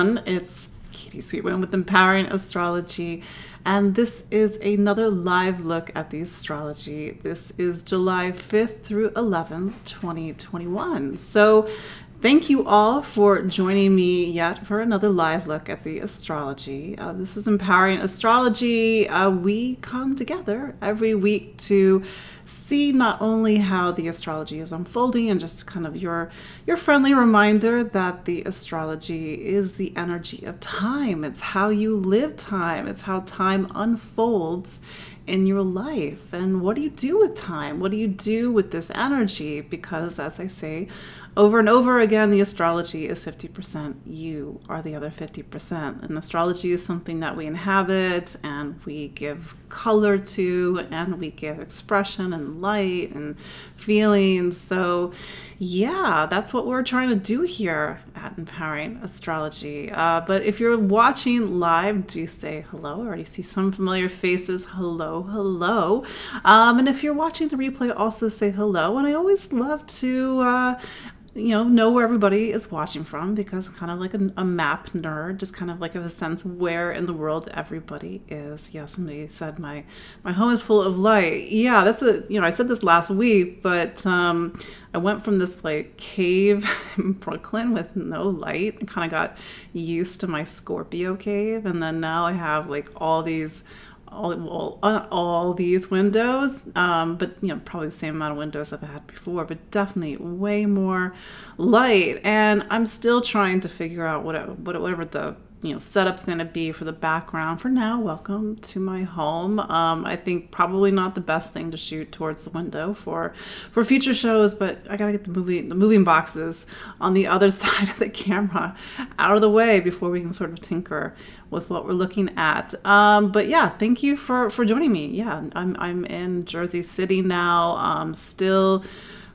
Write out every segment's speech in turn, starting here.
everyone. It's Katie Sweetwin with Empowering Astrology, and this is another live look at the astrology. This is July 5th through 11th, 2021. So thank you all for joining me yet for another live look at the astrology. This is Empowering Astrology. We come together every week to see not only how the astrology is unfolding and just kind of your friendly reminder that the astrology is the energy of time. It's how you live time. It's how time unfolds in your life. And what do you do with time? What do you do with this energy? Because as I say over and over again, the astrology is 50%. You are the other 50%. And astrology is something that we inhabit and we give color to, and we give expression and light and feelings. So yeah, that's what we're trying to do here at Empowering Astrology. But if you're watching live, do say hello. I already see some familiar faces. Hello, hello. And if you're watching the replay, also say hello. And I always love to know where everybody is watching from, because kind of like a map nerd, just kind of like a sense where in the world everybody is. Yeah, somebody said my home is full of light. Yeah, that's I said this last week, but I went from this like cave in Brooklyn with no light and kind of got used to my Scorpio cave, and then now I have like all these windows, but probably the same amount of windows I've had before, but definitely way more light. And I'm still trying to figure out whatever the setup's going to be for the background. For now, welcome to my home. I think probably not the best thing to shoot towards the window for future shows, but I gotta get the moving boxes on the other side of the camera out of the way before we can sort of tinker with what we're looking at. But yeah, thank you for joining me. Yeah, I'm in Jersey City now. Still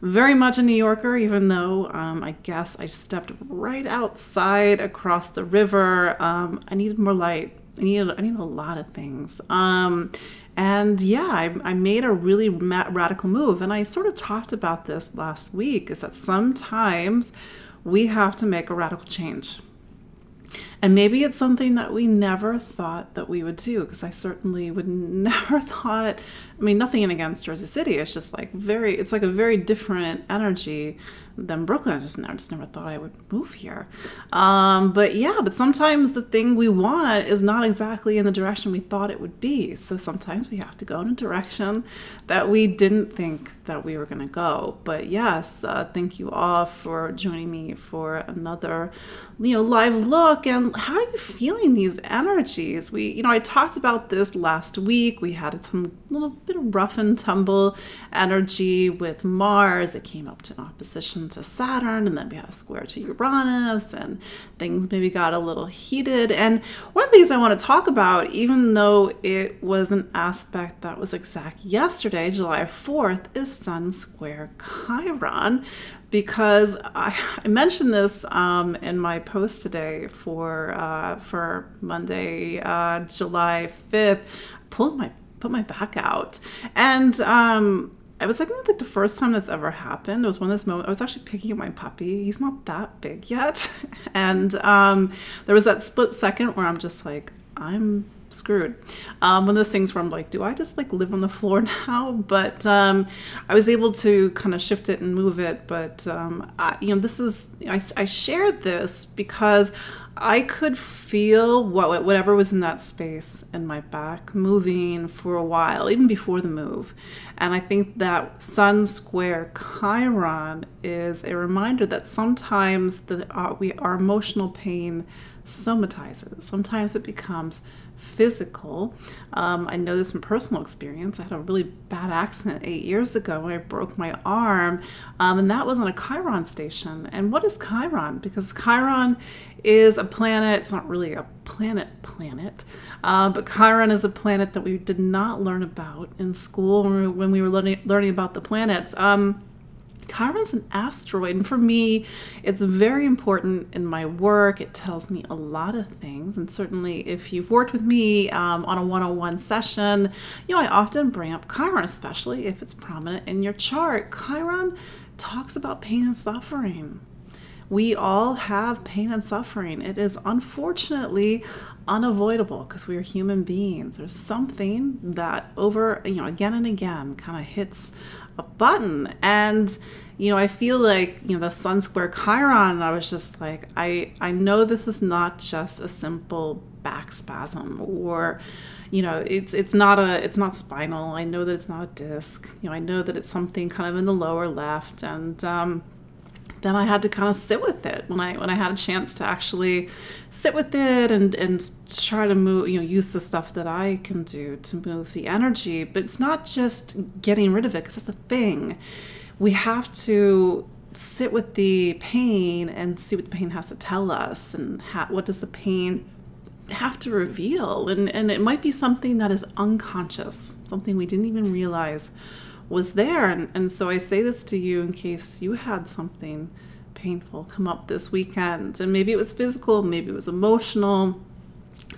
very much a New Yorker, even though I guess I stepped right outside across the river. I needed more light. I needed a lot of things. And yeah, I made a really radical move. And I sort of talked about this last week, is that sometimes we have to make a radical change. And maybe it's something that we never thought that we would do, because I certainly would never thought, nothing against Jersey City. It's just like it's like a very different energy than Brooklyn. I just never thought I would move here. But sometimes the thing we want is not exactly in the direction we thought it would be. So sometimes we have to go in a direction that we didn't think that we were going to go. But yes, thank you all for joining me for another, live look. And how are you feeling these energies? I talked about this last week. We had some little bit of rough and tumble energy with Mars. It came up to an opposition to Saturn, and then we had a square to Uranus, and things maybe got a little heated. And one of the things I want to talk about, even though it was an aspect that was exact yesterday, July 4th, is Sun square Chiron, because I mentioned this in my post today for Monday, July 5th. Put my back out, and I was like the first time that's ever happened. It was one of those moments. I was actually picking up my puppy. He's not that big yet, and there was that split second where I'm just like, I'm screwed. One of those things where I'm like, do I just like live on the floor now? But I was able to kind of shift it and move it. But I shared this because I could feel whatever was in that space in my back moving for a while, even before the move. And I think that Sun square Chiron is a reminder that sometimes our emotional pain somatizes. Sometimes it becomes physical. I know this from personal experience. I had a really bad accident 8 years ago when I broke my arm, and that was on a Chiron station. And what is Chiron? Because Chiron is a planet. It's not really a planet, but Chiron is a planet that we did not learn about in school when we were learning about the planets. Chiron's an asteroid, and for me, it's very important in my work. It tells me a lot of things, and certainly if you've worked with me on a one-on-one session, I often bring up Chiron, especially if it's prominent in your chart. Chiron talks about pain and suffering. We all have pain and suffering. It is unfortunately unavoidable because we are human beings. There's something that again and again kind of hits a button. And, I feel like, the Sun square Chiron, I was just like, I know this is not just a simple back spasm, or, it's not spinal. I know that it's not a disc. I know that it's something kind of in the lower left. And, then I had to kind of sit with it when I had a chance to actually sit with it and try to move, use the stuff that I can do to move the energy. But it's not just getting rid of it, because that's the thing. We have to sit with the pain and see what the pain has to tell us, and what does the pain have to reveal. And it might be something that is unconscious, something we didn't even realize was there. And so I say this to you in case you had something painful come up this weekend. And maybe it was physical, maybe it was emotional,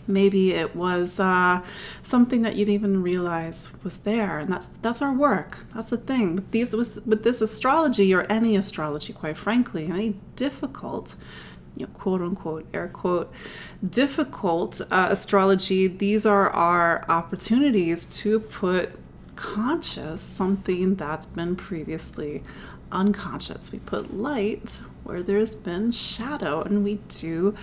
maybe it was something that you didn't even realize was there. And that's our work. That's the thing. With this astrology, or any astrology, quite frankly, any difficult, quote unquote, air quote, difficult astrology, these are our opportunities to put conscious something that's been previously unconscious. We put light where there's been shadow, and we do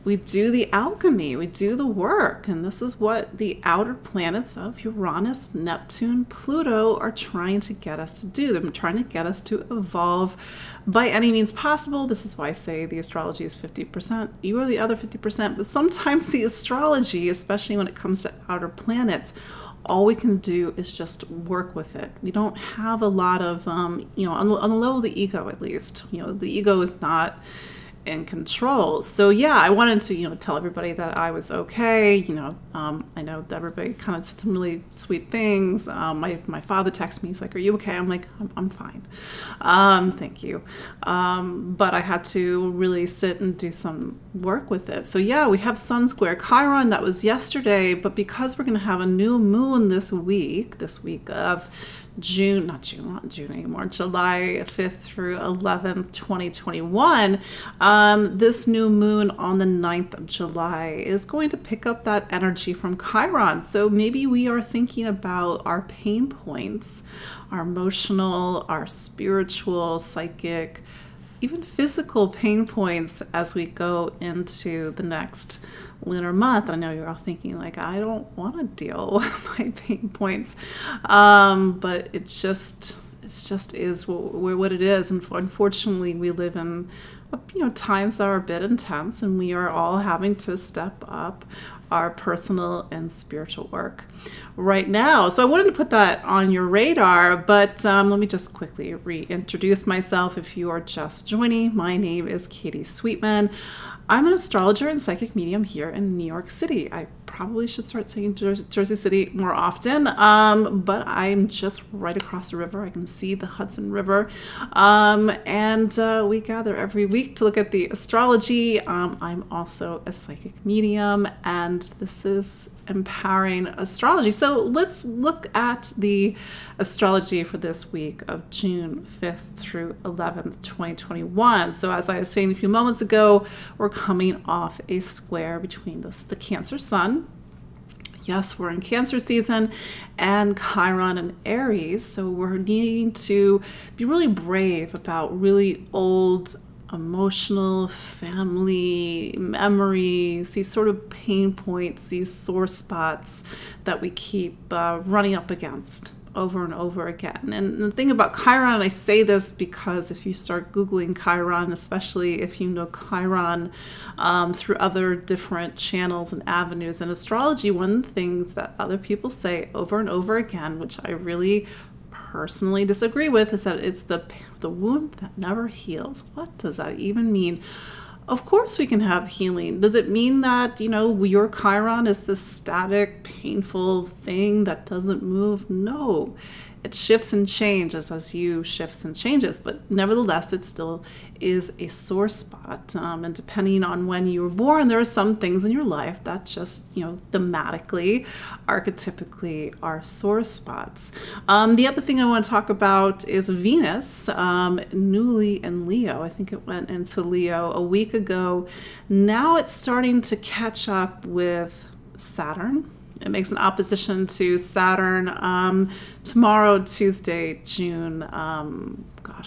the alchemy, we do the work. And this is what the outer planets of Uranus, Neptune, Pluto are trying to get us to do. They're trying to get us to evolve by any means possible. This is why I say the astrology is 50%. You are the other 50%. But sometimes the astrology, especially when it comes to outer planets, all we can do is just work with it. We don't have a lot of, on the level of the ego, at least, the ego is not in control. So yeah, I wanted to, tell everybody that I was okay. I know that everybody kind of said some really sweet things. My father texted me. He's like, "Are you okay?" I'm like, I'm fine. Thank you. But I had to really sit and do some work with it. So yeah, we have Sun square Chiron. That was yesterday. But because we're going to have a new moon this week of not June anymore, July 5th through 11th, 2021, this new moon on the 9th of July is going to pick up that energy from Chiron. So maybe we are thinking about our pain points, our emotional, our spiritual, psychic, even physical pain points as we go into the next lunar month. I know you're all thinking like, I don't want to deal with my pain points, but it just is what it is. And unfortunately, we live in times that are a bit intense, and we are all having to step up our personal and spiritual work right now. So I wanted to put that on your radar, but let me just quickly reintroduce myself if you are just joining. My name is Katie Sweetman. I'm an astrologer and psychic medium here in New York City. I probably should start saying Jersey City more often, but I'm just right across the river. I can see the Hudson River, and we gather every week to look at the astrology. I'm also a psychic medium, and this is Empowering Astrology. So let's look at the astrology for this week of June 5th through 11th, 2021. So as I was saying a few moments ago, we're coming off a square between the Cancer Sun. Yes, we're in Cancer season, and Chiron and Aries. So we're needing to be really brave about really old emotional family memories, these sort of pain points, these sore spots that we keep running up against over and over again. And the thing about Chiron, I say this because if you start Googling Chiron, especially if you know Chiron through other different channels and avenues in astrology, one of the things that other people say over and over again, which I really personally disagree with, is that it's the wound that never heals. What does that even mean? Of course we can have healing. Does it mean that, your Chiron is this static, painful thing that doesn't move? No. It shifts and changes as you shifts and changes, but nevertheless, it still is a sore spot. And depending on when you were born, there are some things in your life that just, thematically, archetypically are sore spots. The other thing I want to talk about is Venus, newly in Leo. I think it went into Leo a week ago. Now it's starting to catch up with Saturn. It makes an opposition to Saturn tomorrow, Tuesday, June,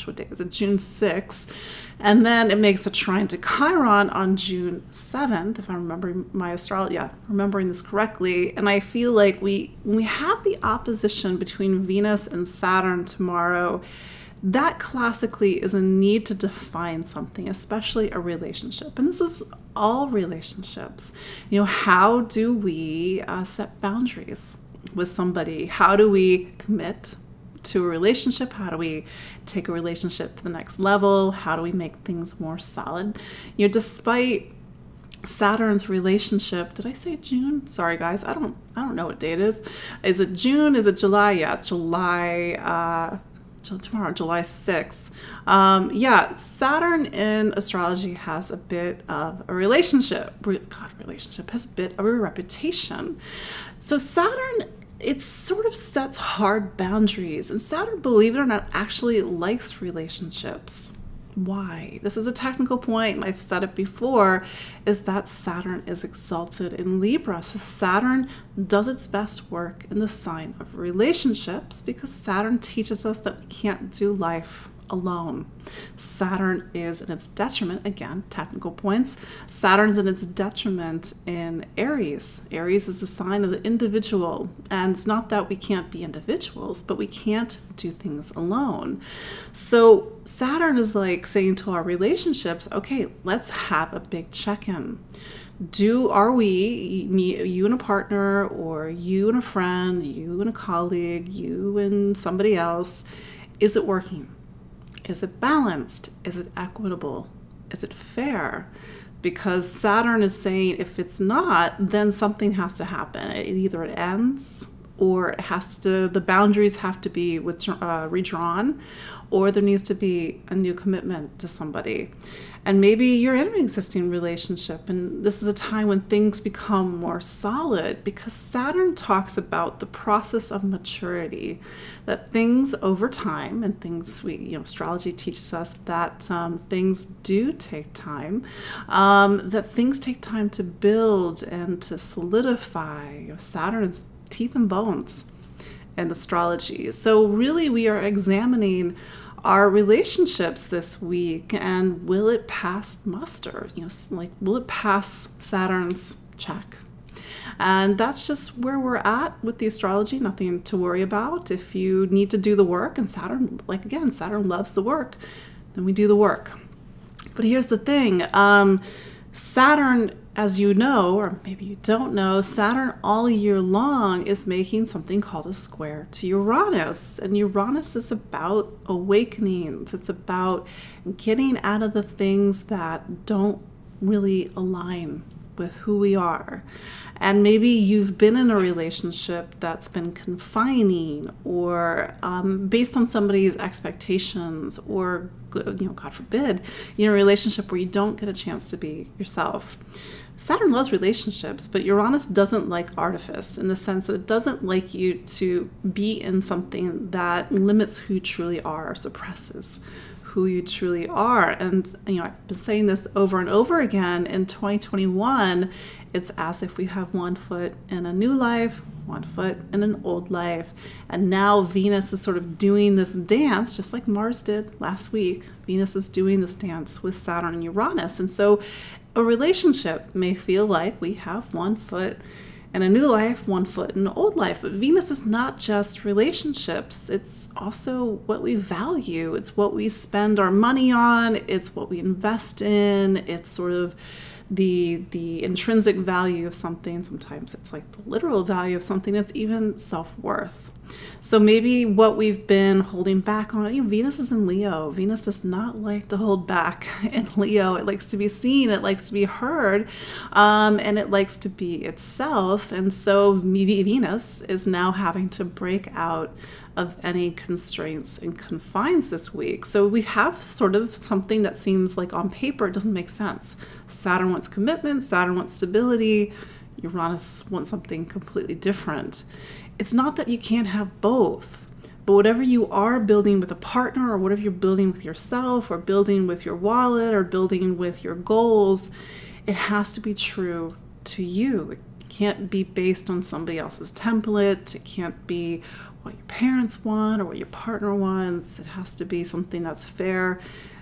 what day is it? June 6th. And then it makes a trine to Chiron on June 7th, if I'm remembering my astrology, remembering this correctly. And I feel like we have the opposition between Venus and Saturn tomorrow. That classically is a need to define something, especially a relationship. And this is all relationships. How do we set boundaries with somebody? How do we commit to a relationship? How do we take a relationship to the next level? How do we make things more solid? Despite Saturn's relationship, did I say June? Sorry guys, I don't know what day it is. Is it June? Is it July? Yeah, July. Tomorrow, July 6th. Saturn in astrology has a bit of a relationship. Has a bit of a reputation. So Saturn, it sort of sets hard boundaries. And Saturn, believe it or not, actually likes relationships. Why? This is a technical point, and I've said it before, is that Saturn is exalted in Libra. So Saturn does its best work in the sign of relationships because Saturn teaches us that we can't do life alone. Saturn is in its detriment, again, technical points. Saturn's in its detriment in Aries. Aries is a sign of the individual. And it's not that we can't be individuals, but we can't do things alone. So Saturn is like saying to our relationships, okay, let's have a big check-in. Are we, you and a partner, or you and a friend, you and a colleague, you and somebody else, is it working? Is it balanced? Is it equitable? Is it fair? Because Saturn is saying if it's not, then something has to happen. Either it ends, or the boundaries have to be redrawn, or there needs to be a new commitment to somebody. And maybe you're in an existing relationship, and this is a time when things become more solid, because Saturn talks about the process of maturity, that things over time, and things astrology teaches us that things do take time, that things take time to build and to solidify. Saturn is teeth and bones in astrology. So really we are examining our relationships this week, and will it pass muster? Will it pass Saturn's check? And that's just where we're at with the astrology. Nothing to worry about. If you need to do the work, and Saturn, Saturn loves the work, then we do the work. But here's the thing. Saturn, as you know, or maybe you don't know, Saturn all year long is making something called a square to Uranus. And Uranus is about awakenings. It's about getting out of the things that don't really align with who we are. And maybe you've been in a relationship that's been confining, or based on somebody's expectations, or God forbid, a relationship where you don't get a chance to be yourself. Saturn loves relationships, but Uranus doesn't like artifice, in the sense that it doesn't like you to be in something that limits who you truly are, or suppresses who you truly are. And I've been saying this over and over again. In 2021, it's as if we have one foot in a new life, one foot in an old life. And now Venus is sort of doing this dance, just like Mars did last week. Venus is doing this dance with Saturn and Uranus. And so a relationship may feel like we have one foot in a new life, one foot in an old life. But Venus is not just relationships. It's also what we value. It's what we spend our money on. It's what we invest in. It's sort of the intrinsic value of something. Sometimes it's like the literal value of something. It's even self-worth. So maybe what we've been holding back on, Venus is in Leo. Venus does not like to hold back in Leo. It likes to be seen, it likes to be heard, and it likes to be itself. And so maybe Venus is now having to break out of any constraints and confines this week. So we have sort of something that seems like on paper it doesn't make sense. Saturn wants commitment, Saturn wants stability, Uranus wants something completely different. It's not that you can't have both, but whatever you are building with a partner, or whatever you're building with yourself, or building with your wallet, or building with your goals, it has to be true to you. It can't be based on somebody else's template. It can't be what your parents want or what your partner wants. It has to be something that's fair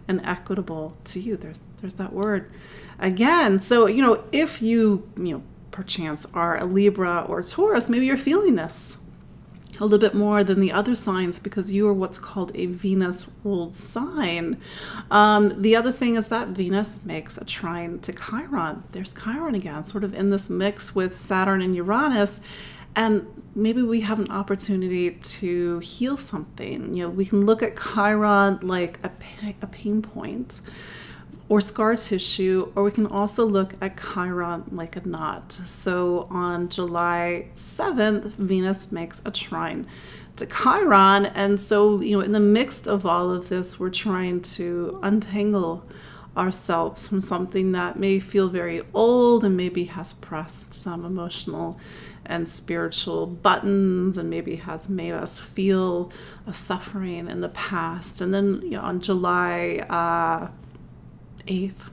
and equitable to you. There's that word again. So, if you perchance are a Libra or Taurus, maybe you're feeling this a little bit more than the other signs because you are what's called a Venus ruled sign. The other thing is that Venus makes a trine to Chiron. There's Chiron again, sort of in this mix with Saturn and Uranus. And maybe we have an opportunity to heal something. We can look at Chiron like a pain point or scar tissue, or we can also look at Chiron like a knot. So on July 7th, Venus makes a trine to Chiron. And so, in the midst of all of this, we're trying to untangle ourselves from something that may feel very old and maybe has pressed some emotional and spiritual buttons and maybe has made us feel a suffering in the past. And then, on July 8th,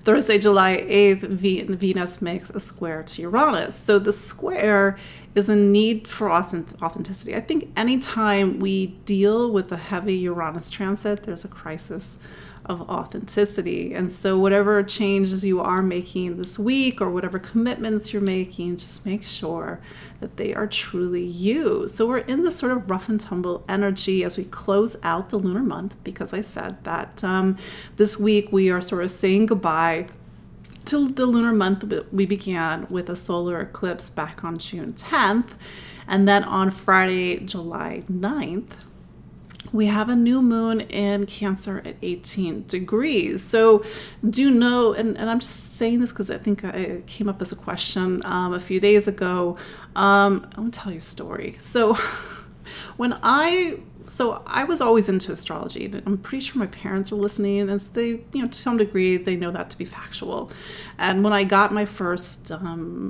Thursday, July 8th, Venus makes a square to Uranus. So the square is a need for authenticity. I think anytime we deal with a heavy Uranus transit, there's a crisis of authenticity. And so whatever changes you are making this week or whatever commitments you're making, just make sure that they are truly you. So we're in this sort of rough and tumble energy as we close out the lunar month, because I said that this week we are sort of saying goodbye to the lunar month we began with a solar eclipse back on June 10th. And then on Friday, July 9th, we have a new moon in Cancer at 18 degrees. So do know, and I'm just saying this because I think it came up as a question a few days ago. I'm going to tell you a story. So I was always into astrology. I'm pretty sure my parents were listening, and they, to some degree, they know that to be factual. And when I got my first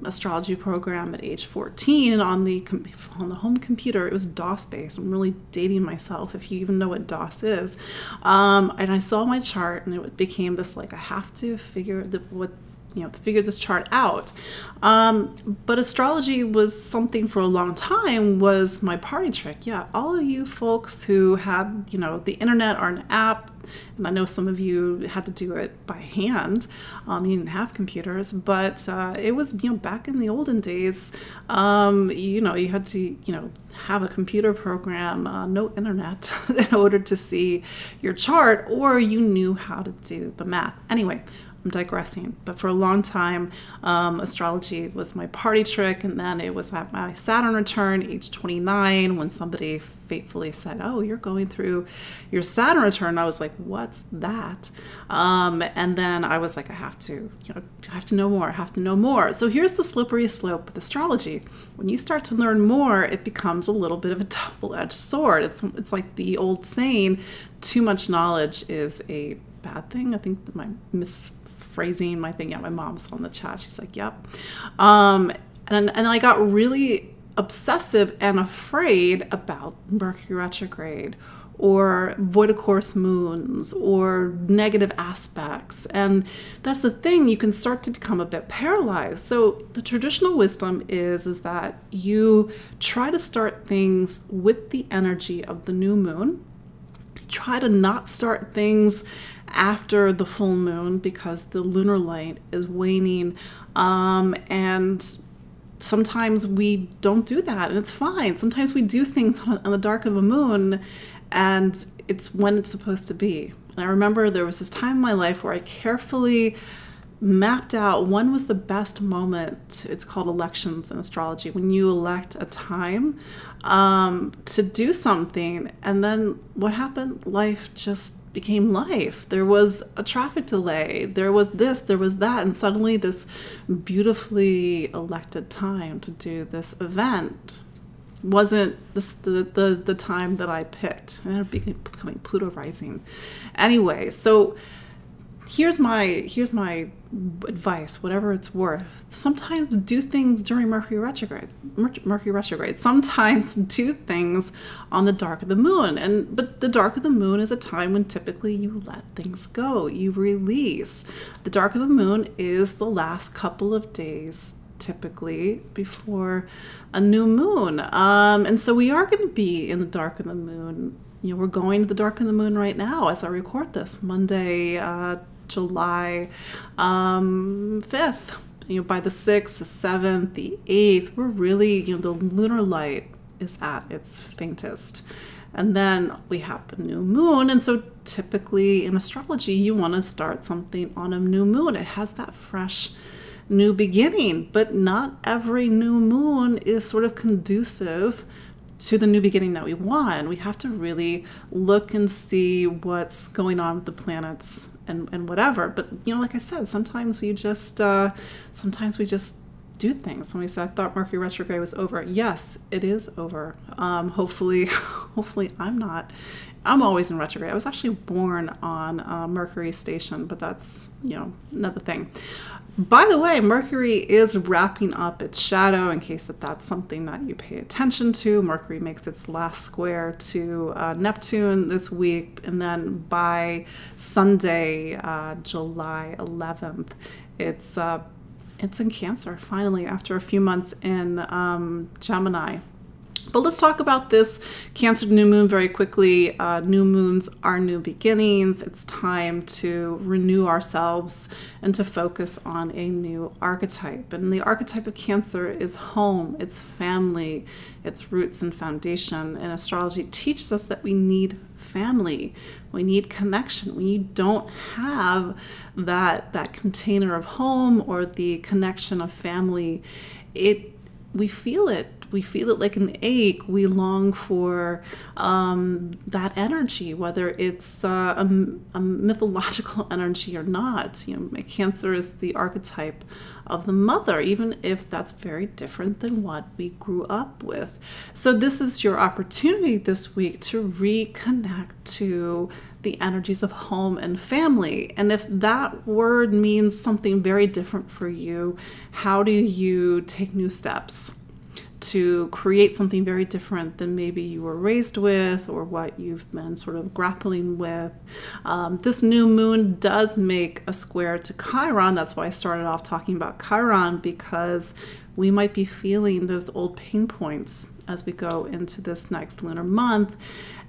astrology program at age 14 on the home computer, it was DOS based. I'm really dating myself, if you even know what DOS is. And I saw my chart, and it became this I have to figure this chart out. But astrology was something for a long time was my party trick. Yeah, all of you folks who had, the internet or an app, and I know some of you had to do it by hand. You didn't have computers, but it was, back in the olden days, you had to, have a computer program, no internet in order to see your chart, or you knew how to do the math. Anyway, I'm digressing, but for a long time, astrology was my party trick, and then it was at my Saturn return, age 29, when somebody faithfully said, "Oh, you're going through your Saturn return." I was like, "What's that?" And then I was like, I have to know more. I have to know more. So here's the slippery slope with astrology. When you start to learn more, it becomes a little bit of a double-edged sword. It's like the old saying, "Too much knowledge is a bad thing." I think my phrasing my thing. Yeah, my mom's on the chat. She's like, "Yep." And I got really obsessive and afraid about Mercury retrograde or void of course moons or negative aspects. And that's the thing, you can start to become a bit paralyzed. So the traditional wisdom is that you try to start things with the energy of the new moon. Try to not start things after the full moon because the lunar light is waning, and sometimes we don't do that, and it's fine. Sometimes we do things on the dark of a moon, and it's when it's supposed to be. And I remember there was this time in my life where I carefully mapped out when was the best moment. It's called elections in astrology, when you elect a time to do something, and then what happened? Life just became life. There was a traffic delay, there was this, there was that, and suddenly this beautifully elected time to do this event wasn't the time that I picked. And it ended up becoming Pluto rising. Anyway, so here's my advice, whatever it's worth. Sometimes do things during Mercury retrograde. Sometimes do things on the dark of the moon. But the dark of the moon is a time when typically you let things go, you release. The dark of the moon is the last couple of days typically before a new moon. And so we are going to be in the dark of the moon. We're going to the dark of the moon right now as I record this, Monday, July 5th. By the 6th, the 7th, the 8th, we're really, the lunar light is at its faintest. And then we have the new moon. And so typically in astrology, you want to start something on a new moon. It has that fresh new beginning, but not every new moon is sort of conducive to the new beginning that we want. We have to really look and see what's going on with the planets and whatever. But like I said, sometimes we just do things. Somebody said, I thought Mercury retrograde was over. Yes, it is over. Hopefully I'm not. I'm always in retrograde. I was actually born on Mercury station, but that's another thing. By the way, Mercury is wrapping up its shadow, in case that's something that you pay attention to. Mercury makes its last square to Neptune this week, and then by Sunday, July 11th, it's in Cancer, finally, after a few months in Gemini. But let's talk about this Cancer new moon very quickly. New moons are new beginnings. It's time to renew ourselves and to focus on a new archetype. And the archetype of Cancer is home, it's family, it's roots and foundation. And astrology teaches us that we need family, we need connection. When you don't have that container of home or the connection of family, we feel it. We feel it like an ache. We long for that energy, whether it's a mythological energy or not. Cancer is the archetype of the mother, even if that's very different than what we grew up with. So this is your opportunity this week to reconnect to the energies of home and family. And if that word means something very different for you, how do you take new steps to create something very different than maybe you were raised with or what you've been sort of grappling with? This new moon does make a square to Chiron. That's why I started off talking about Chiron, because we might be feeling those old pain points as we go into this next lunar month.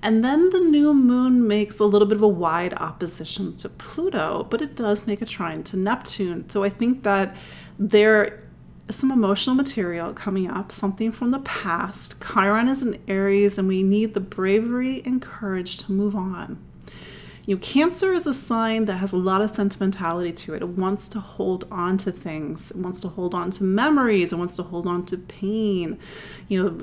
And then the new moon makes a little bit of a wide opposition to Pluto, but it does make a trine to Neptune. So I think that there some emotional material coming up, something from the past. Chiron is an Aries, and we need the bravery and courage to move on. Cancer is a sign that has a lot of sentimentality to it. It wants to hold on to things. It wants to hold on to memories. It wants to hold on to pain.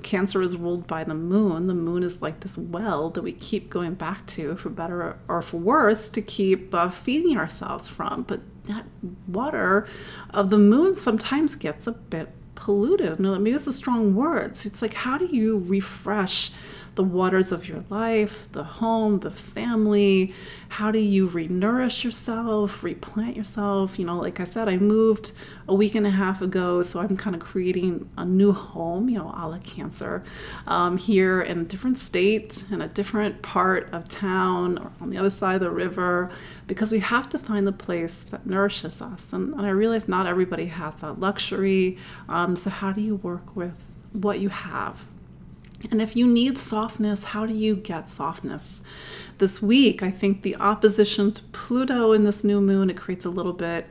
Cancer is ruled by the moon. The moon is like this well that we keep going back to, for better or for worse, to keep feeding ourselves from. But that water of the moon sometimes gets a bit polluted. No, maybe it's a strong word. So it's like, how do you refresh the waters of your life, the home, the family? How do you renourish yourself, replant yourself? Like I said, I moved a week and a half ago, so I'm kind of creating a new home, a la Cancer, here in a different state, in a different part of town, or on the other side of the river, because we have to find the place that nourishes us. And I realize not everybody has that luxury. So how do you work with what you have? And if you need softness, how do you get softness? This week, I think the opposition to Pluto in this new moon, it creates a little bit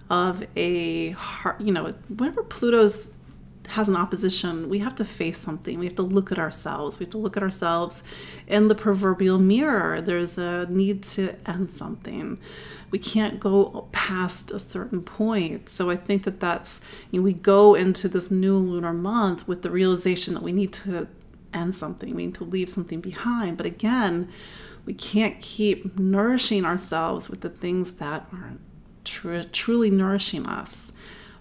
of a heart, whenever Pluto's has an opposition, we have to face something. We have to look at ourselves. We have to look at ourselves in the proverbial mirror. There's a need to end something. we can't go past a certain point. So I think that that's, we go into this new lunar month with the realization that we need to end something, we need to leave something behind. But again, we can't keep nourishing ourselves with the things that aren't truly nourishing us.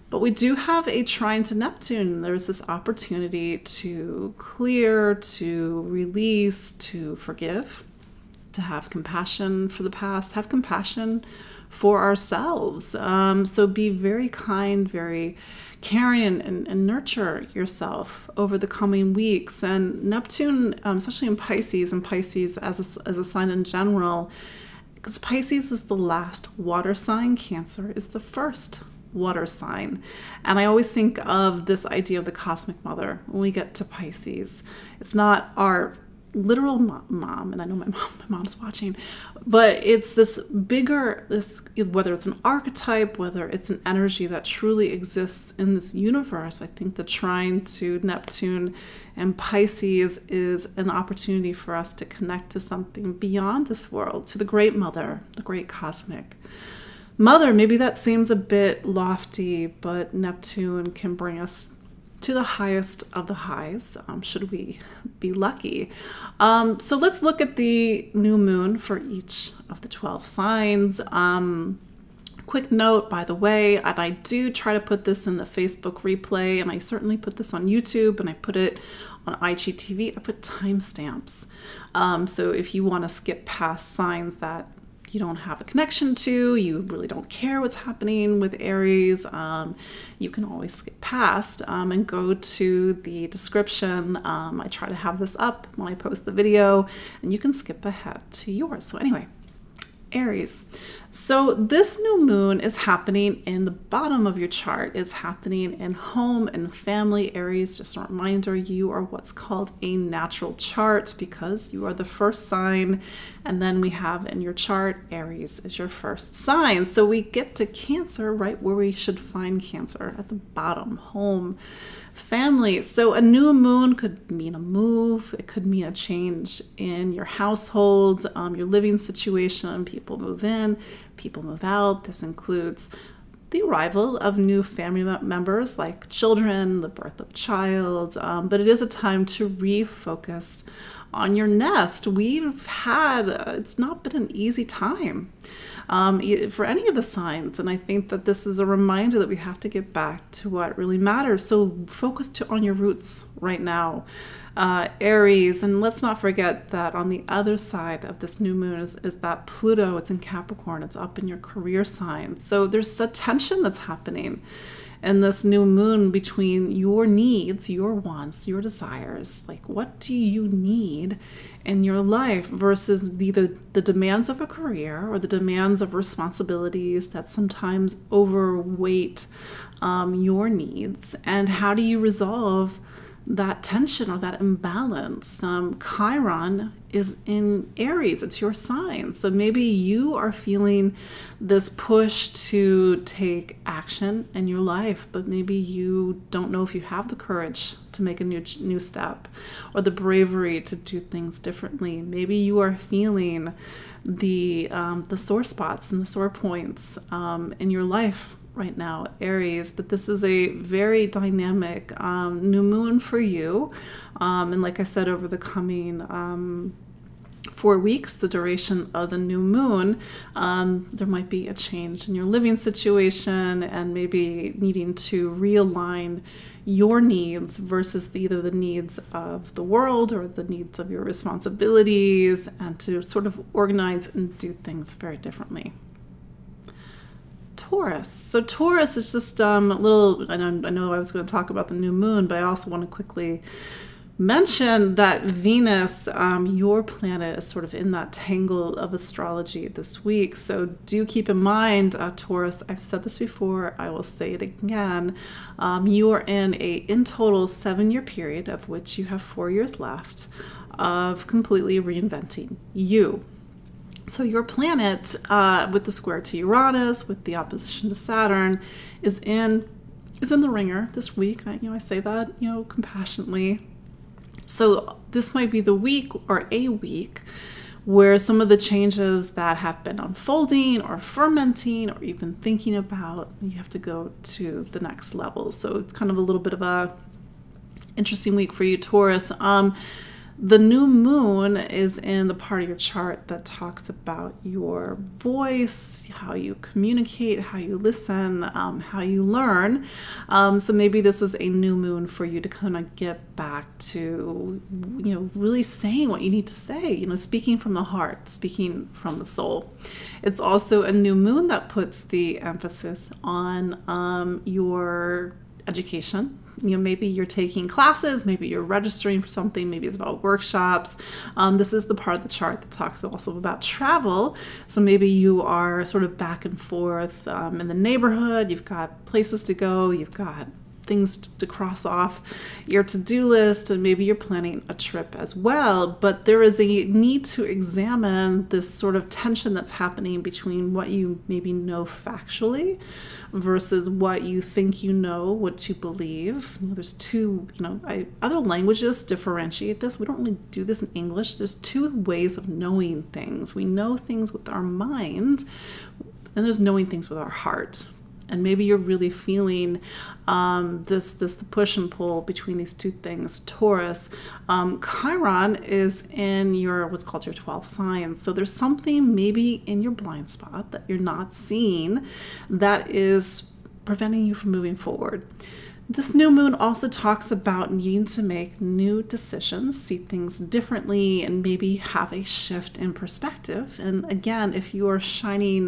But we do have a trine to Neptune. There's this opportunity to clear, to release, to forgive, to have compassion for the past, have compassion for ourselves. So be very kind, very caring, and nurture yourself over the coming weeks. And Neptune, especially in Pisces, and Pisces as a sign in general, because Pisces is the last water sign, Cancer is the first water sign. And I always think of this idea of the cosmic mother when we get to Pisces. It's not our literal mom, and I know my mom's watching, but it's this bigger, whether it's an archetype, whether it's an energy that truly exists in this universe. I think the trine to Neptune and Pisces is an opportunity for us to connect to something beyond this world, to the great mother, the great cosmic mother. Maybe that seems a bit lofty, but Neptune can bring us to the highest of the highs, should we be lucky. So let's look at the new moon for each of the 12 signs. Quick note, by the way, and I do try to put this in the Facebook replay, and I certainly put this on YouTube, and I put it on IGTV. I put timestamps. So if you want to skip past signs that you don't have a connection to, you really don't care what's happening with Aries, you can always skip past and go to the description. I try to have this up when I post the video, and you can skip ahead to yours. So anyway, Aries. So this new moon is happening in the bottom of your chart. It's happening in home and family. Aries, just a reminder, you are what's called a natural chart because you are the first sign. And then we have in your chart, Aries is your first sign. So we get to Cancer right where we should find Cancer, at the bottom, home, family. So a new moon could mean a move. It could mean a change in your household, your living situation. People move in, people move out. This includes the arrival of new family members like children, the birth of a child, but it is a time to refocus on your nest. We've had, it's not been an easy time for any of the signs, and I think that this is a reminder that we have to get back to what really matters. So focus on your roots right now, Aries. And let's not forget that on the other side of this new moon is that Pluto. It's in Capricorn. It's up in your career sign. So there's a tension that's happening in this new moon between your needs, your wants, your desires, like what do you need in your life, versus either the demands of a career or the demands of responsibilities that sometimes overweight your needs. And how do you resolve that tension or that imbalance? Chiron is in Aries. It's your sign. So maybe you are feeling this push to take action in your life, but maybe you don't know if you have the courage to make a new step or the bravery to do things differently. Maybe you are feeling the sore spots and the sore points in your life right now, Aries, but this is a very dynamic new moon for you. And like I said, over the coming 4 weeks, the duration of the new moon, there might be a change in your living situation and maybe needing to realign your needs versus either the needs of the world or the needs of your responsibilities, and to sort of organize and do things very differently. Taurus. So Taurus is just a little, I know I was going to talk about the new moon, but I also want to quickly mention that Venus, your planet, is sort of in that tangle of astrology this week. So do keep in mind, Taurus, I've said this before, I will say it again, you are in total 7-year period, of which you have 4 years left, of completely reinventing you. So your planet, with the square to Uranus, with the opposition to Saturn, is in the ringer this week. I say that, compassionately. So this might be the week or a week where some of the changes that have been unfolding or fermenting or even thinking about, you have to go to the next level. So it's kind of a little bit of a interesting week for you, Taurus. The new moon is in the part of your chart that talks about your voice, how you communicate, how you listen, how you learn. So maybe this is a new moon for you to kind of get back to, really saying what you need to say, speaking from the heart, speaking from the soul. It's also a new moon that puts the emphasis on your education. Maybe you're taking classes, maybe you're registering for something, maybe it's about workshops. This is the part of the chart that talks also about travel. So maybe you are sort of back and forth in the neighborhood, you've got places to go, you've got things to cross off your to-do list, and maybe you're planning a trip as well. But there is a need to examine this sort of tension that's happening between what you maybe know factually versus what you think what you believe. There's two, other languages differentiate this. We don't really do this in English. There's two ways of knowing things. We know things with our mind, and there's knowing things with our heart. And maybe you're really feeling this push and pull between these two things, Taurus. Chiron is in what's called your 12th sign. So there's something maybe in your blind spot that you're not seeing that is preventing you from moving forward. This new moon also talks about needing to make new decisions, see things differently, and maybe have a shift in perspective. And again, if you are shining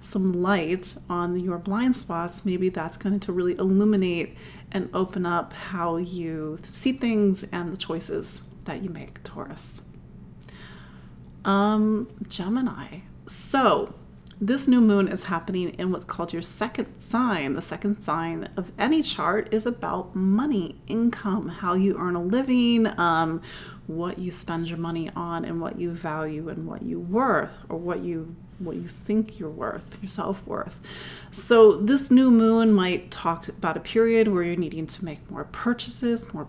some light on your blind spots, maybe that's going to really illuminate and open up how you see things and the choices that you make, Taurus. Gemini. So this new moon is happening in what's called your second sign. The second sign of any chart is about money, income, how you earn a living, what you spend your money on, and what you value and what you're worth, or what you think you're worth, your self-worth. So this new moon might talk about a period where you're needing to make more purchases for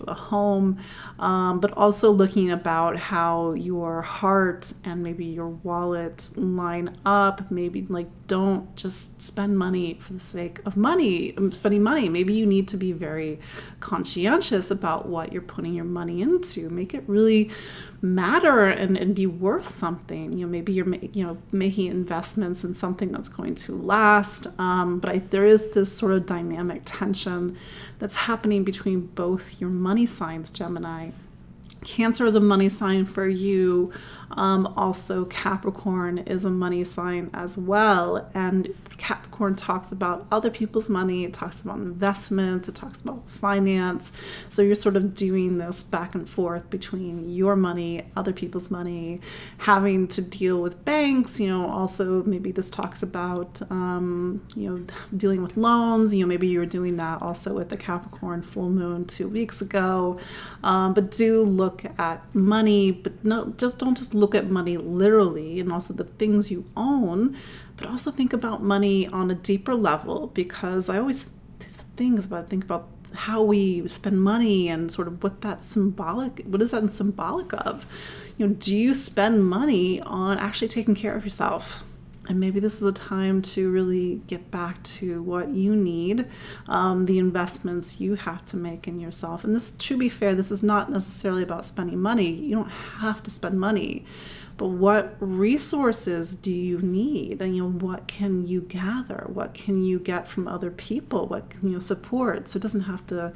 the home, but also looking about how your heart and maybe your wallet line up. Maybe don't just spend money for the sake of spending money. Maybe you need to be very conscientious about what you're putting your money into. Make it really matter and be worth something. Maybe you're making investments in something that's going to last. But there is this sort of dynamic tension that's happening between both your money signs, Gemini. Cancer is a money sign for you. Also, Capricorn is a money sign as well. And Capricorn talks about other people's money. It talks about investments. It talks about finance. So you're sort of doing this back and forth between your money, other people's money, having to deal with banks. Also maybe this talks about, dealing with loans. Maybe you were doing that also with the Capricorn full moon 2 weeks ago. But do look at money, but don't just look at money literally, and also the things you own, but also think about money on a deeper level, because I always think about how we spend money and sort of what is that symbolic of? Do you spend money on actually taking care of yourself? And maybe this is a time to really get back to what you need, the investments you have to make in yourself. And this, to be fair, this is not necessarily about spending money. You don't have to spend money. But what resources do you need? And what can you gather? What can you get from other people? What can you support? So it doesn't have to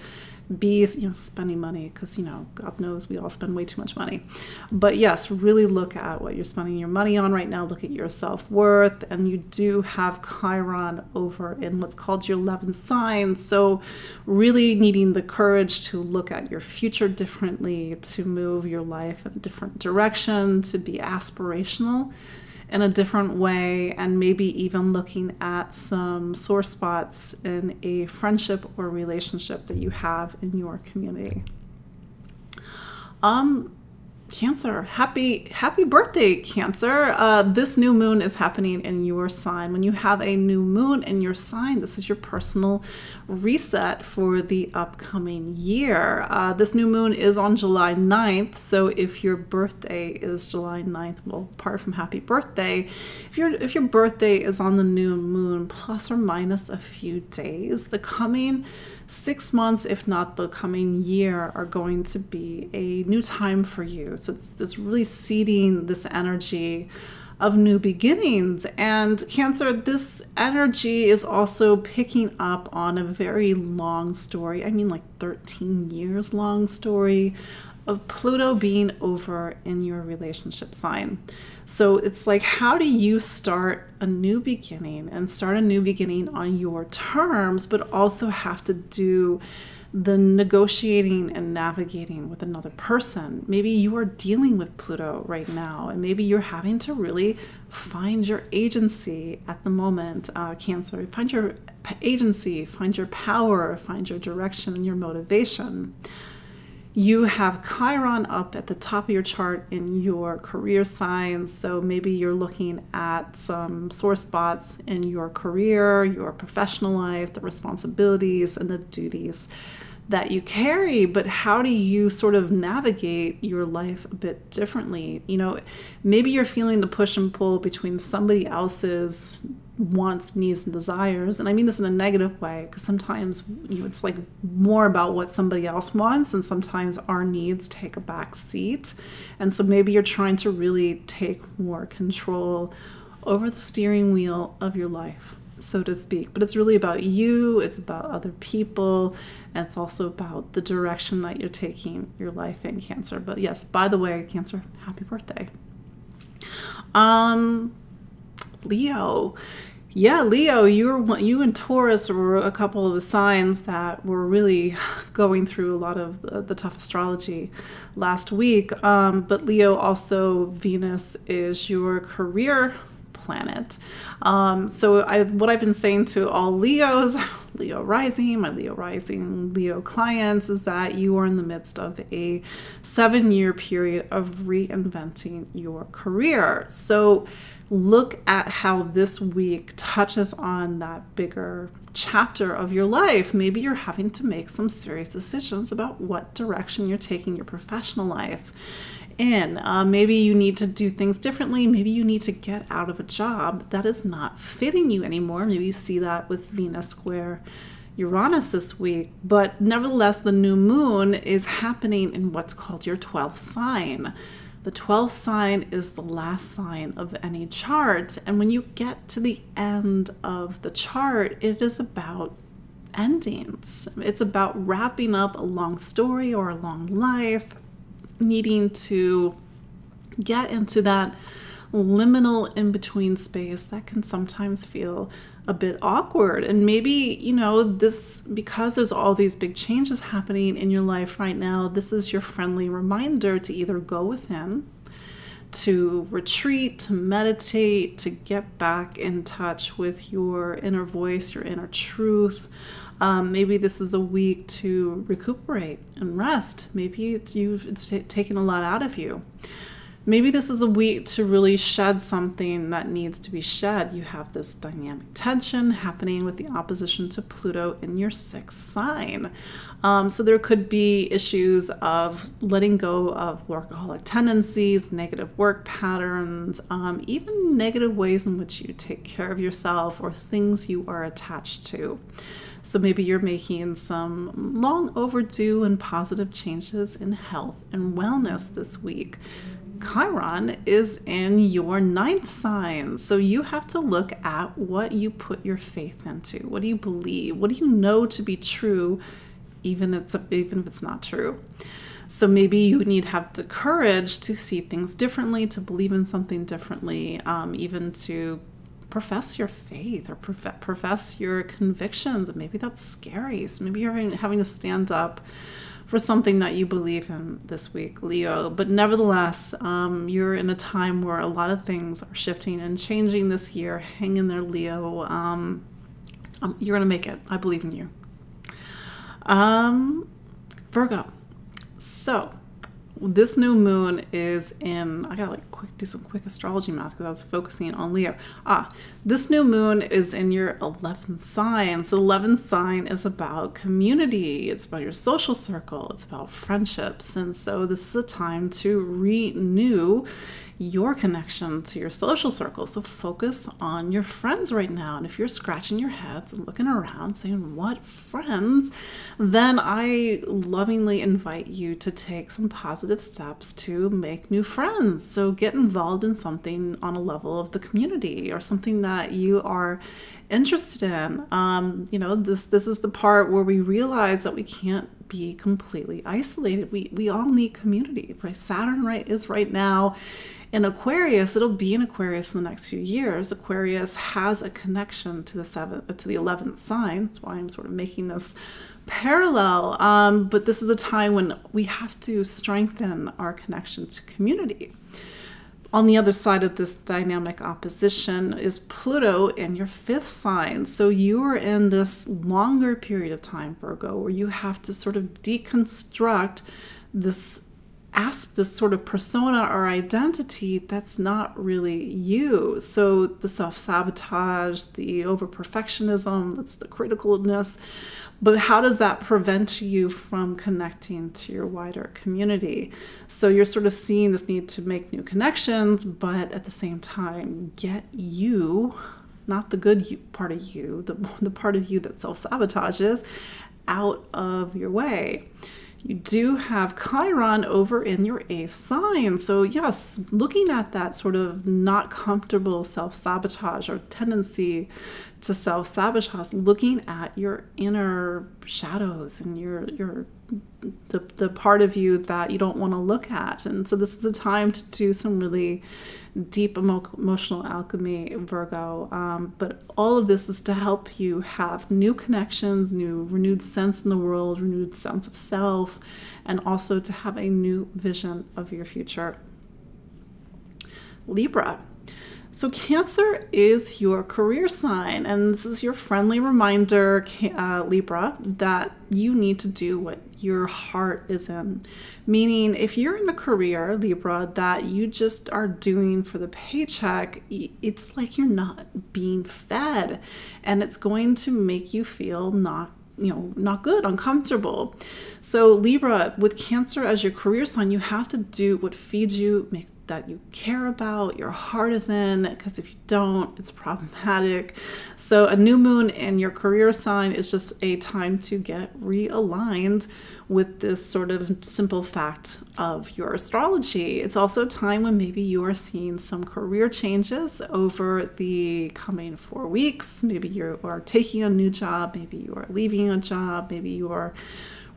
be spending money, because God knows we all spend way too much money. But yes, really look at what you're spending your money on right now. Look at your self-worth. And you do have Chiron over in what's called your 11th sign. So really needing the courage to look at your future differently, to move your life in a different direction, to be aspirational in a different way, and maybe even looking at some sore spots in a friendship or relationship that you have in your community. Cancer, happy birthday, Cancer. This new moon is happening in your sign. When you have a new moon in your sign, this is your personal reset for the upcoming year. This new moon is on July 9th. So if your birthday is July 9th, well, apart from happy birthday, if your birthday is on the new moon, plus or minus a few days, the coming 6 months, if not the coming year, are going to be a new time for you. So it's really seeding this energy of new beginnings. And Cancer, this energy is also picking up on a very long story. I mean, like 13 years long story of Pluto being over in your relationship sign. So it's like, how do you start a new beginning and start a new beginning on your terms, but also have to do the negotiating and navigating with another person? Maybe you are dealing with Pluto right now, and maybe you're having to really find your agency at the moment, Cancer. Find your agency, find your power, find your direction and your motivation. You have Chiron up at the top of your chart in your career signs. So maybe you're looking at some sore spots in your career, your professional life, the responsibilities and the duties that you carry. But how do you sort of navigate your life a bit differently? You know, maybe you're feeling the push and pull between somebody else's wants, needs, and desires. And I mean this in a negative way, because sometimes it's like more about what somebody else wants, and sometimes our needs take a back seat. And so maybe you're trying to really take more control over the steering wheel of your life, so to speak. But it's really about you, it's about other people, and it's also about the direction that you're taking your life in, Cancer. But yes, by the way, Cancer, happy birthday. Leo. Yeah, Leo, you and Taurus were a couple of the signs that were really going through a lot of the tough astrology last week. But Leo, also Venus is your career planet. So what I've been saying to all Leos, Leo rising, my Leo rising, Leo clients, is that you are in the midst of a 7-year period of reinventing your career. So look at how this week touches on that bigger chapter of your life. Maybe you're having to make some serious decisions about what direction you're taking your professional life in. Maybe you need to do things differently. Maybe you need to get out of a job that is not fitting you anymore. Maybe you see that with Venus square Uranus this week. But nevertheless, the new moon is happening in what's called your 12th sign. The 12th sign is the last sign of any chart. And when you get to the end of the chart, it is about endings. It's about wrapping up a long story or a long life, needing to get into that liminal in-between space that can sometimes feel a bit awkward. And maybe, you know, this, because there's all these big changes happening in your life right now, this is your friendly reminder to either go within, to retreat, to meditate, to get back in touch with your inner voice, your inner truth. Maybe this is a week to recuperate and rest. Maybe it's taken a lot out of you. Maybe this is a week to really shed something that needs to be shed. You have this dynamic tension happening with the opposition to Pluto in your 6th sign. So there could be issues of letting go of workaholic tendencies, negative work patterns, even negative ways in which you take care of yourself or things you are attached to. So maybe you're making some long overdue and positive changes in health and wellness this week. Chiron is in your 9th sign. So you have to look at what you put your faith into. What do you believe? What do you know to be true, even if it's not true? So maybe you need to have the courage to see things differently, to believe in something differently, even to profess your faith or profess your convictions. Maybe that's scary. So maybe you're having to stand up for something that you believe in this week, Leo. But nevertheless, you're in a time where a lot of things are shifting and changing this year. Hang in there, Leo. You're going to make it. I believe in you. Virgo. So this new moon is in, I gotta do some quick astrology math because I was focusing on Leo. This new moon is in your 11th sign. So the 11th sign is about community. It's about your social circle. It's about friendships. And so this is a time to renew your connection to your social circle. So focus on your friends right now. And if you're scratching your heads and looking around saying, what friends? Then I lovingly invite you to take some positive steps to make new friends. So get involved in something on a level of the community or something that you are interested in. This is the part where we realize that we can't be completely isolated. We all need community, right? Saturn is right now in Aquarius. It'll be in Aquarius in the next few years. Aquarius has a connection to the 11th sign. That's why I'm sort of making this parallel. But this is a time when we have to strengthen our connection to community. On the other side of this dynamic opposition is Pluto in your 5th sign. So you are in this longer period of time, Virgo, where you have to sort of deconstruct this sort of persona or identity that's not really you. So the self-sabotage, the over-perfectionism, that's the criticalness. But how does that prevent you from connecting to your wider community? So you're sort of seeing this need to make new connections, but at the same time, get you, not the good part of you, the part of you that self-sabotages, out of your way. You do have Chiron over in your 8th sign. So yes, looking at that sort of not comfortable self-sabotage or tendency to self-sabotage, looking at your inner shadows and the part of you that you don't want to look at. And so this is a time to do some really deep emotional alchemy, Virgo. But all of this is to help you have new connections, new renewed sense in the world, renewed sense of self, and also to have a new vision of your future. Libra. So Cancer is your career sign, and this is your friendly reminder, Libra, that you need to do what your heart is in. Meaning, if you're in a career, Libra, that you just are doing for the paycheck, it's like you're not being fed, and it's going to make you feel not good, uncomfortable. So Libra, with Cancer as your career sign, you have to do what feeds you, that you care about, your heart is in, because if you don't, it's problematic. So a new moon in your career sign is just a time to get realigned with this sort of simple fact of your astrology. It's also a time when maybe you are seeing some career changes over the coming 4 weeks. Maybe you are taking a new job, maybe you are leaving a job, maybe you are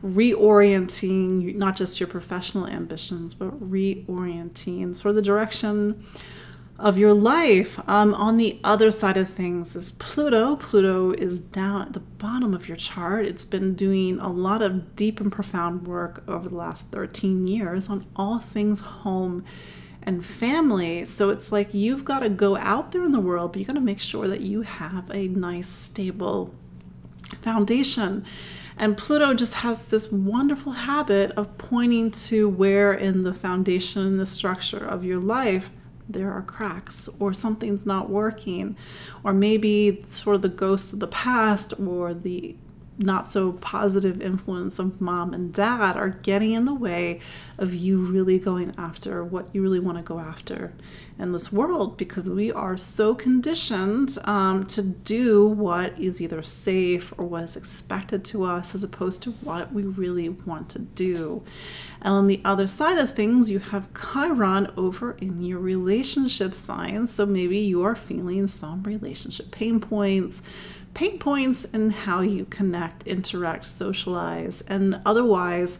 reorienting not just your professional ambitions, but reorienting sort of the direction of your life. On the other side of things is Pluto. Pluto is down at the bottom of your chart. It's been doing a lot of deep and profound work over the last 13 years on all things home and family. So it's like you've got to go out there in the world, but you got to make sure that you have a nice, stable foundation. And Pluto just has this wonderful habit of pointing to where in the foundation, the structure of your life, there are cracks or something's not working, or maybe sort of the ghosts of the past or the not so positive influence of mom and dad are getting in the way of you really going after what you really want to go after in this world, because we are so conditioned to do what is either safe or what is expected to us as opposed to what we really want to do. And on the other side of things, you have Chiron over in your relationship sign. So maybe you are feeling some relationship pain points in how you connect, interact, socialize, and otherwise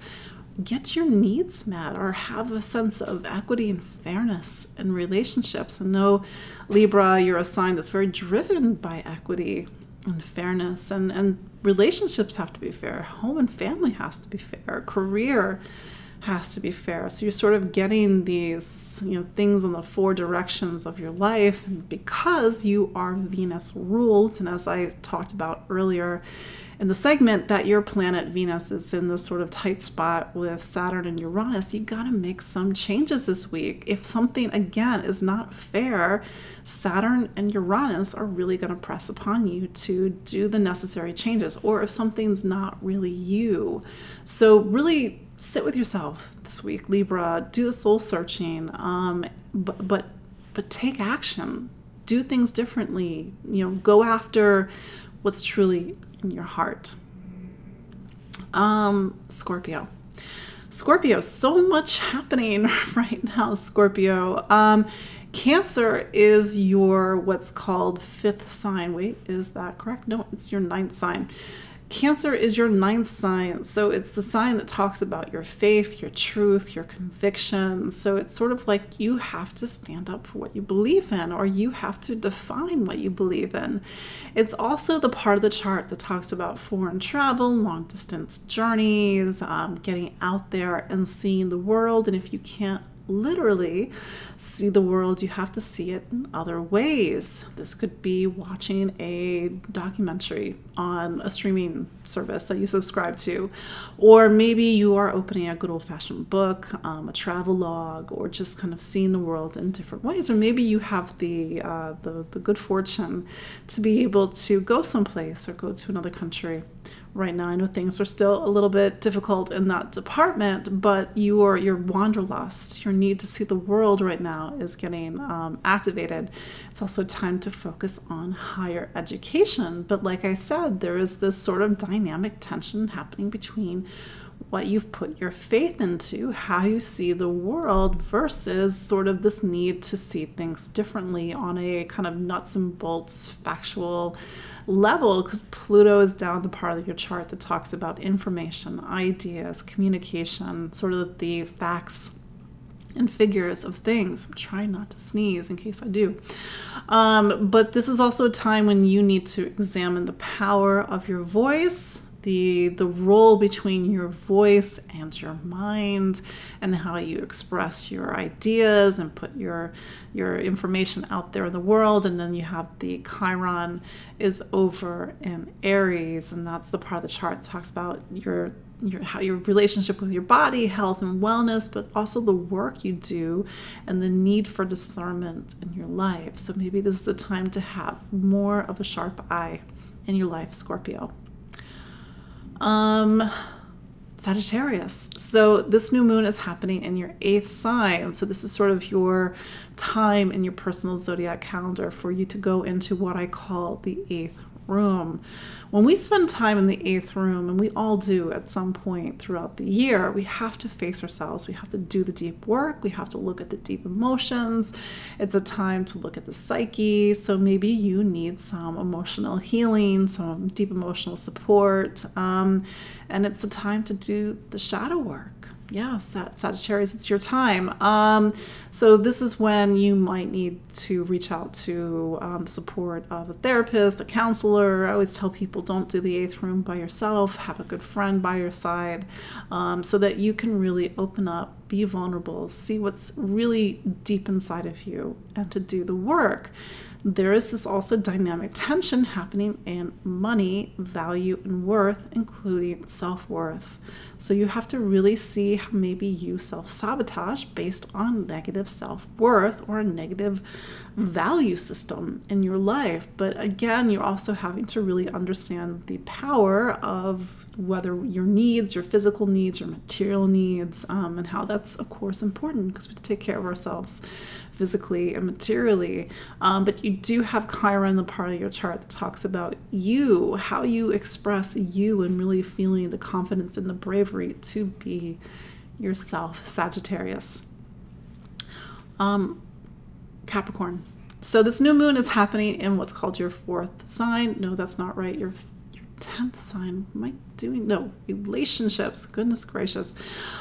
get your needs met or have a sense of equity and fairness in relationships. And know, Libra, you're a sign that's very driven by equity and fairness, and relationships have to be fair. Home and family has to be fair. Career has to be fair. So you're sort of getting these, things in the four directions of your life, and because you are Venus ruled, and as I talked about earlier in the segment, that your planet Venus is in this sort of tight spot with Saturn and Uranus, you got to make some changes this week. If something, again, is not fair, Saturn and Uranus are really going to press upon you to do the necessary changes, or if something's not really you. So really sit with yourself this week, Libra. Do the soul searching, but take action. Do things differently. Go after what's truly in your heart. Scorpio, so much happening right now, Scorpio. Cancer is your what's called fifth sign. Wait, is that correct? No, it's your ninth sign. Cancer is your ninth sign, so it's the sign that talks about your faith, your truth, your conviction. So it's sort of like you have to stand up for what you believe in, or you have to define what you believe in. It's also the part of the chart that talks about foreign travel, long distance journeys, getting out there and seeing the world. And if you can't literally see the world, you have to see it in other ways. This could be watching a documentary on a streaming service that you subscribe to, or maybe you are opening a good old-fashioned book, a travel log, or just kind of seeing the world in different ways. Or maybe you have the good fortune to be able to go someplace or go to another country. Right now, I know things are still a little bit difficult in that department, but your wanderlust, your need to see the world right now is getting activated. It's also time to focus on higher education. But like I said, there is this sort of dynamic tension happening between what you've put your faith into, how you see the world, versus sort of this need to see things differently on a kind of nuts and bolts factual level, because Pluto is down the part of your chart that talks about information, ideas, communication, sort of the facts and figures of things. I'm trying not to sneeze in case I do. But this is also a time when you need to examine the power of your voice, the role between your voice and your mind, and how you express your ideas and put your information out there in the world. And then you have the Chiron is over in Aries, and that's the part of the chart that talks about your relationship with your body, health and wellness, but also the work you do and the need for discernment in your life. So maybe this is a time to have more of a sharp eye in your life, Scorpio. Sagittarius. So this new moon is happening in your 8th sign. So this is sort of your time in your personal zodiac calendar for you to go into what I call the 8th room. When we spend time in the 8th room, and we all do at some point throughout the year, we have to face ourselves. We have to do the deep work. We have to look at the deep emotions. It's a time to look at the psyche. So maybe you need some emotional healing, some deep emotional support. And it's a time to do the shadow work. Yeah, Sagittarius, it's your time. So this is when you might need to reach out to the support of a therapist, a counselor. I always tell people, don't do the 8th room by yourself. Have a good friend by your side, so that you can really open up, be vulnerable, see what's really deep inside of you, and to do the work. There is this also dynamic tension happening in money, value, and worth, including self-worth. So you have to really see how maybe you self-sabotage based on negative self-worth or a negative value system in your life. But again, you're also having to really understand the power of whether your needs, your physical needs, your material needs, and how that's, of course, important, because we take care of ourselves physically and materially. But you do have Chiron, the part of your chart that talks about you, how you express you, and really feeling the confidence and the bravery to be yourself, Sagittarius. Capricorn. So this new moon is happening in what's called your 4th sign. No, that's not right. Your 10th sign. Am I doing? No, relationships. Goodness gracious.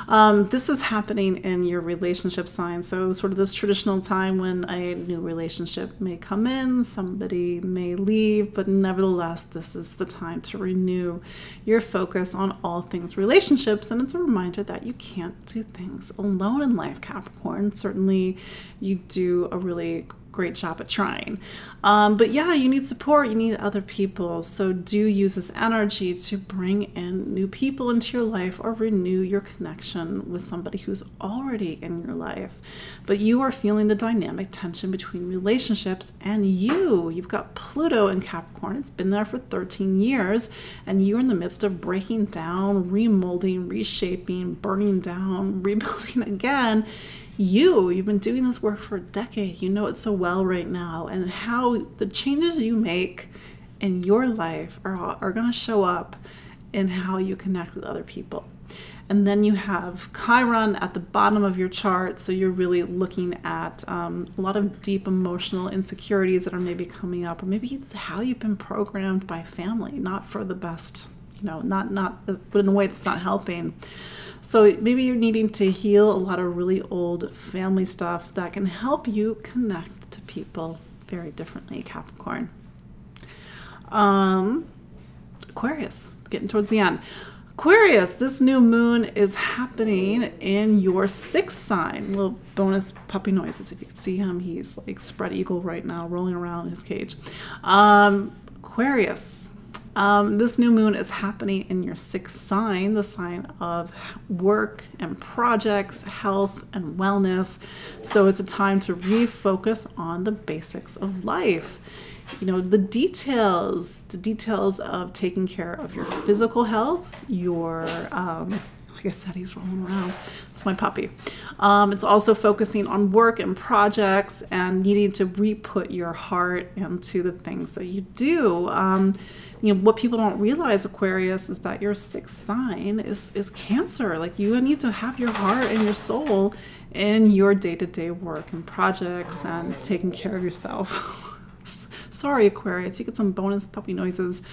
This is happening in your relationship sign. So sort of this traditional time when a new relationship may come in, somebody may leave, but nevertheless, this is the time to renew your focus on all things relationships. And it's a reminder that you can't do things alone in life, Capricorn. Certainly you do a really great job at trying. But yeah, you need support, you need other people. So do use this energy to bring in new people into your life or renew your connection with somebody who's already in your life. But you are feeling the dynamic tension between relationships and you've got Pluto in Capricorn. It's been there for 13 years and you're in the midst of breaking down, remolding, reshaping, burning down, rebuilding again. You've been doing this work for a decade. You know it so well right now, and how the changes you make in your life are going to show up in how you connect with other people. And then you have Chiron at the bottom of your chart, so you're really looking at a lot of deep emotional insecurities that are maybe coming up, or maybe it's how you've been programmed by family, not for the best, but in a way that's not helping. So maybe you're needing to heal a lot of really old family stuff that can help you connect to people very differently, Capricorn. Aquarius, getting towards the end. Aquarius, this new moon is happening in your 6th sign. Little bonus puppy noises. If you can see him, he's like spread eagle right now, rolling around in his cage. Aquarius. This new moon is happening in your 6th sign, the sign of work and projects, health and wellness. So it's a time to refocus on the basics of life. The details of taking care of your physical health, your, like I said, he's rolling around. It's my puppy. It's also focusing on work and projects and needing to re-put your heart into the things that you do. What people don't realize, Aquarius, is that your 6th sign is Cancer. Like, you need to have your heart and your soul in your day-to-day work and projects and taking care of yourself. Sorry, Aquarius, you get some bonus puppy noises.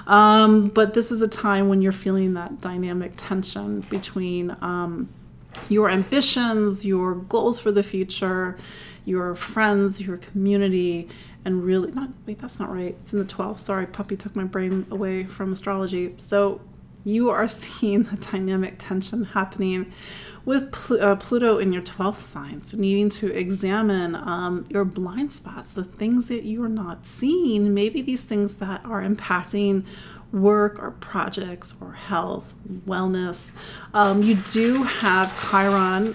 But this is a time when you're feeling that dynamic tension between your ambitions, your goals for the future, your friends, your community, and really, that's not right. It's in the 12th. Sorry, puppy took my brain away from astrology. So you are seeing the dynamic tension happening with Pluto in your 12th sign. So needing to examine your blind spots, the things that you are not seeing, maybe these things that are impacting work or projects or health, wellness. You do have Chiron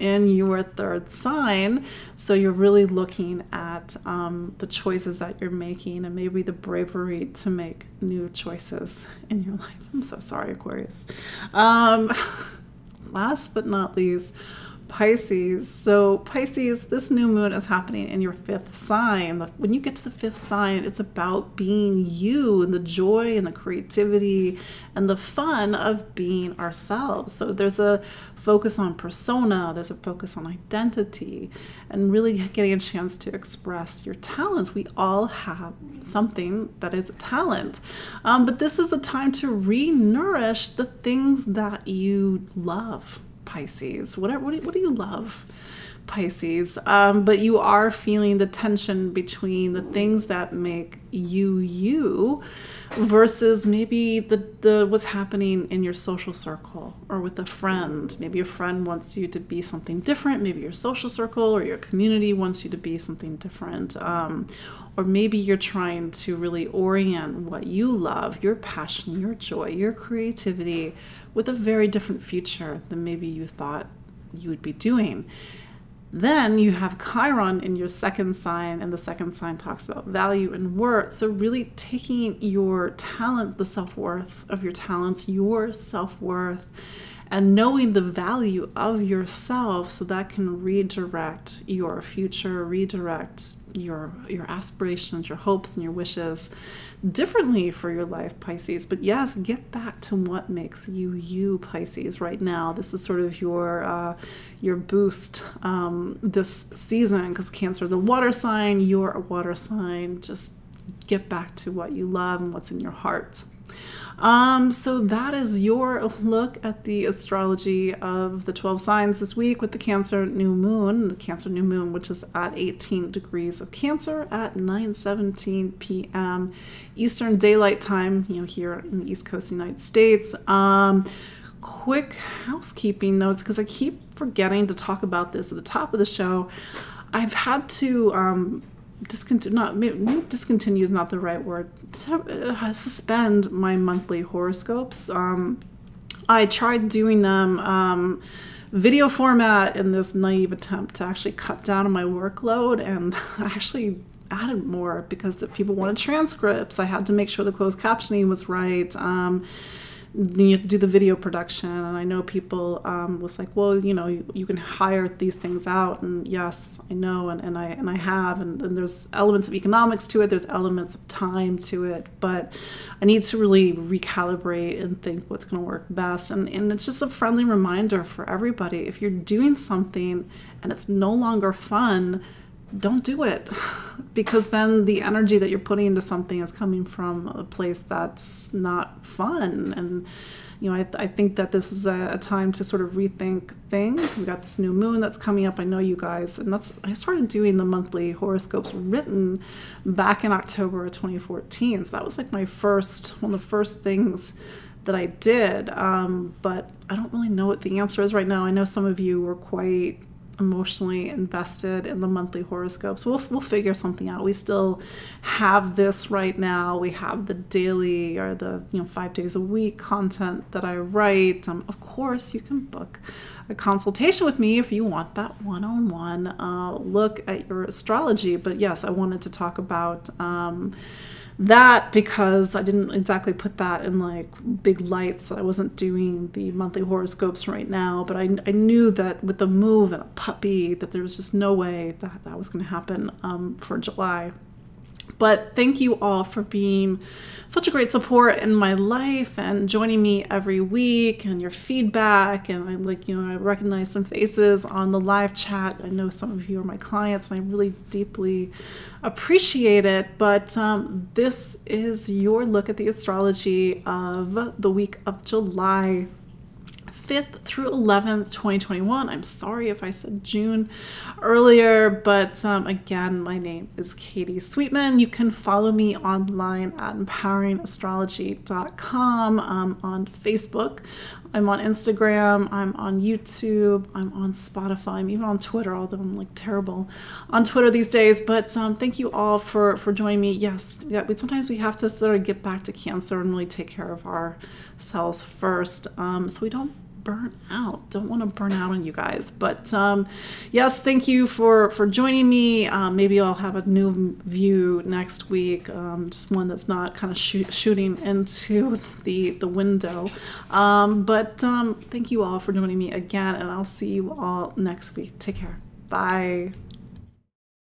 in your 3rd sign, so you're really looking at the choices that you're making and maybe the bravery to make new choices in your life. I'm so sorry, Aquarius. Last but not least, Pisces. So Pisces, this new moon is happening in your 5th sign. When you get to the 5th sign, it's about being you and the joy and the creativity and the fun of being ourselves. So there's a focus on persona, there's a focus on identity, and really getting a chance to express your talents. We all have something that is a talent. But this is a time to re-nourish the things that you love, Pisces. What do you love, Pisces? But you are feeling the tension between the things that make you versus maybe the what's happening in your social circle or with a friend. Maybe a friend wants you to be something different. Maybe your social circle or your community wants you to be something different. Or maybe you're trying to really orient what you love, your passion, your joy, your creativity with a very different future than maybe you thought you would be doing. Then you have Chiron in your 2nd sign, and the 2nd sign talks about value and worth. So really taking your talent, the self-worth of your talents, your self-worth, and knowing the value of yourself so that can redirect your future, redirect your aspirations, your hopes, and your wishes differently for your life, Pisces. But yes, get back to what makes you, Pisces, right now. This is sort of your boost this season, because Cancer is a water sign, you're a water sign. Just get back to what you love and what's in your heart. So that is your look at the astrology of the 12 signs this week with the Cancer new moon, which is at 18 degrees of Cancer at 9:17 p.m. Eastern Daylight Time, here in the East Coast United States. Quick housekeeping notes, because I keep forgetting to talk about this at the top of the show. I've had to discontinue is not the right word. Suspend my monthly horoscopes. I tried doing them video format in this naive attempt to actually cut down on my workload, and I actually added more because the people wanted transcripts. I had to make sure the closed captioning was right. You have to do the video production, and I know people was like, well, you can hire these things out, and yes, I know, and I have, and there's elements of economics to it, there's elements of time to it, but I need to really recalibrate and think what's going to work best, and it's just a friendly reminder for everybody. If you're doing something and it's no longer fun, don't do it, because then the energy that you're putting into something is coming from a place that's not fun. And I think that this is a time to sort of rethink things. We got this new moon that's coming up. I know you guys, and I started doing the monthly horoscopes written back in October of 2014. So that was like one of the first things that I did. But I don't really know what the answer is right now. I know some of you were quite emotionally invested in the monthly horoscopes. We'll figure something out. We still have this right now. We have the daily or the 5 days a week content that I write. Of course, you can book a consultation with me if you want that one-on-one look at your astrology. But yes, I wanted to talk about that because I didn't exactly put that in like big lights, that I wasn't doing the monthly horoscopes right now, but I knew that with the move and a puppy that there was just no way that was going to happen for July. But thank you all for being such a great support in my life and joining me every week, and your feedback. And I recognize some faces on the live chat. I know some of you are my clients, and I really deeply appreciate it. But this is your look at the astrology of the week of July 5th through 11th, 2021. I'm sorry if I said June earlier, but again, my name is Katie Sweetman. You can follow me online at empoweringastrology.com. On Facebook. I'm on Instagram. I'm on YouTube. I'm on Spotify. I'm even on Twitter, although I'm like terrible on Twitter these days. But thank you all for joining me. Yes, sometimes we have to sort of get back to Cancer and really take care of ourselves first, so we don't burn out. Don't want to burn out on you guys. But yes, thank you for joining me. Maybe I'll have a new view next week, just one that's not kind of shooting into the window. But thank you all for joining me again, and I'll see you all next week. Take care. Bye.